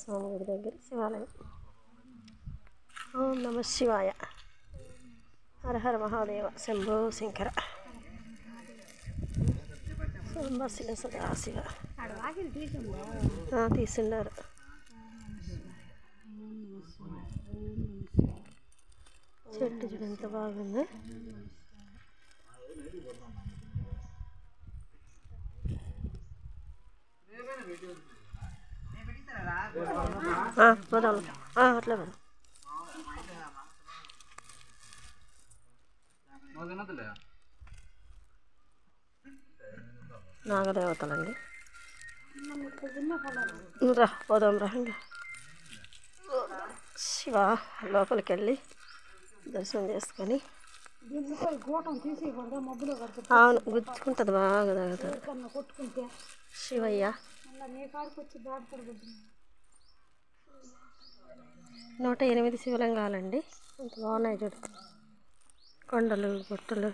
స్వామి గుడి దగ్గర శివాలయం. ఓం నమ శివాయ. హర హర మహాదేవ. శంభో శంకర. సాంబ శివ సదాశివ. తీసిండారు. చెట్టు చూడు ఎంత బాగుంది. పోదాం అట్లా పోదాం. నాగదేవతలండి. రా పోదాం రా. ఇంకా శివ లోపలికి వెళ్ళి దర్శనం చేసుకొని. అవును గుచ్చుకుంటుంది బాగా తాగుతుంది. శివయ్య 108 శివలింగాలండి. అంత బాగున్నాయి చూడు. కొండలు గుట్టలు.